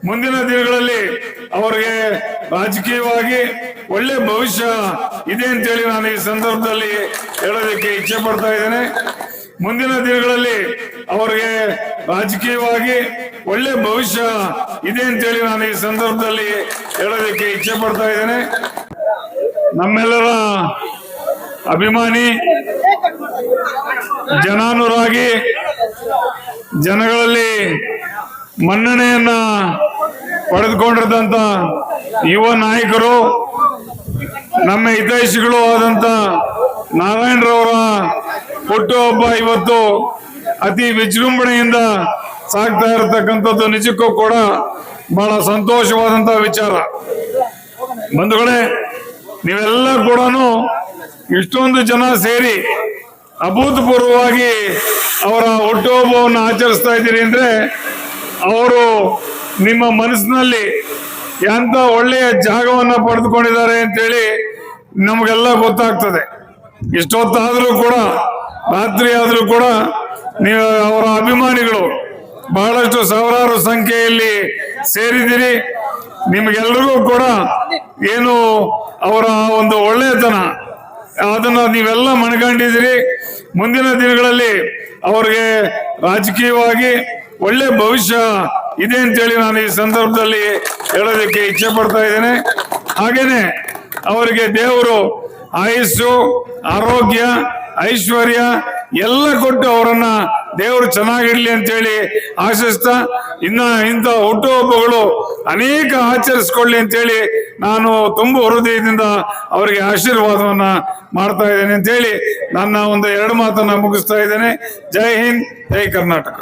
ಮುಂದಿನ ದಿನಗಳಲ್ಲಿ ಅವರಿಗೆ ರಾಜಕೀಯವಾಗಿ ಒಳ್ಳೆ ಭವಿಷ್ಯ ಇದೆ ಅಂತೇಳಿ ನಾನು ಈ ಸಂದರ್ಭದಲ್ಲಿ ಹೇಳೋದಕ್ಕೆ ಇಚ್ಛೆ ಪಡ್ತಾ ಇದ್ದೇನೆ. ಮುಂದಿನ ದಿನಗಳಲ್ಲಿ ಅವರಿಗೆ ರಾಜಕೀಯವಾಗಿ ಒಳ್ಳೆ ಭವಿಷ್ಯ ಇದೆ ಅಂತೇಳಿ ನಾನು ಈ ಸಂದರ್ಭದಲ್ಲಿ ಹೇಳೋದಕ್ಕೆ ಇಚ್ಛೆ ಪಡ್ತಾ ಇದ್ದೇನೆ. ನಮ್ಮೆಲ್ಲರ ಅಭಿಮಾನಿ, ಜನಾನುರಾಗಿ, ಜನಗಳಲ್ಲಿ ಮನ್ನಣೆಯನ್ನ ಪಡೆದುಕೊಂಡಿರುವಂತ ಯುವ ನಾಯಕರು, ನಮ್ಮ ಹಿತೈಷಿಗಳು ಆದಂತ ನಾರಾಯಣರವರ ಹುಟ್ಟುಹಬ್ಬ ಇವತ್ತು ಅತಿ ವಿಜೃಂಭಣೆಯಿಂದ ಸಾಗ್ತಾ ಇರತಕ್ಕಂಥದ್ದು ನಿಜಕ್ಕೂ ಕೂಡ ಬಹಳ ಸಂತೋಷವಾದಂತಹ ವಿಚಾರ. ಬಂಧುಗಳೇ, ನೀವೆಲ್ಲ ಕೂಡ ಇಷ್ಟೊಂದು ಜನ ಸೇರಿ ಅಭೂತಪೂರ್ವವಾಗಿ ಅವರ ಹುಟ್ಟುಹಬ್ಬವನ್ನು ಆಚರಿಸ್ತಾ ಇದ್ದೀರಿ ಅಂದ್ರೆ ಅವರು ನಿಮ್ಮ ಮನಸ್ಸಿನಲ್ಲಿ ಎಂತ ಒಳ್ಳೆಯ ಜಾಗವನ್ನ ಪಡೆದುಕೊಂಡಿದ್ದಾರೆ ಅಂತೇಳಿ ನಮಗೆಲ್ಲ ಗೊತ್ತಾಗ್ತದೆ. ಇಷ್ಟೊತ್ತಾದ್ರೂ ಕೂಡ, ರಾತ್ರಿ ಆದ್ರೂ ಕೂಡ ನೀವು ಅವರ ಅಭಿಮಾನಿಗಳು ಬಹಳಷ್ಟು ಸಾವಿರಾರು ಸಂಖ್ಯೆಯಲ್ಲಿ ಸೇರಿದ್ದೀರಿ. ನಿಮಗೆಲ್ಲರಿಗೂ ಕೂಡ ಏನು ಅವರ ಒಂದು ಒಳ್ಳೆಯತನ ಅದನ್ನ ನೀವೆಲ್ಲ ಮನಗಂಡಿದ್ದೀರಿ. ಮುಂದಿನ ದಿನಗಳಲ್ಲಿ ಅವರಿಗೆ ರಾಜಕೀಯವಾಗಿ ಒಳ್ಳೆ ಭವಿಷ್ಯ ಇದೆ ಅಂತೇಳಿ ನಾನು ಈ ಸಂದರ್ಭದಲ್ಲಿ ಹೇಳೋದಕ್ಕೆ ಇಚ್ಛೆ ಪಡ್ತಾ ಇದ್ದೇನೆ. ಹಾಗೇನೆ ಅವರಿಗೆ ದೇವರು ಆಯುಸ್ಸು, ಆರೋಗ್ಯ, ಐಶ್ವರ್ಯ ಎಲ್ಲ ಕೊಟ್ಟು ಅವರನ್ನ ದೇವರು ಚೆನ್ನಾಗಿರ್ಲಿ ಅಂತೇಳಿ ಆಶಿಸ್ತಾ, ಇಂಥ ಹುಟ್ಟುಹಬ್ಬಗಳು ಅನೇಕ ಆಚರಿಸ್ಕೊಳ್ಳಿ ಅಂತೇಳಿ ನಾನು ತುಂಬ ಹೃದಯದಿಂದ ಅವರಿಗೆ ಆಶೀರ್ವಾದವನ್ನ ಮಾಡ್ತಾ ಇದ್ದೇನೆ ಅಂತೇಳಿ ನನ್ನ ಒಂದು 2 ಮಾತನ್ನ ಮುಗಿಸ್ತಾ ಇದ್ದೇನೆ. ಜೈ ಹಿಂದ್, ಜೈ ಕರ್ನಾಟಕ.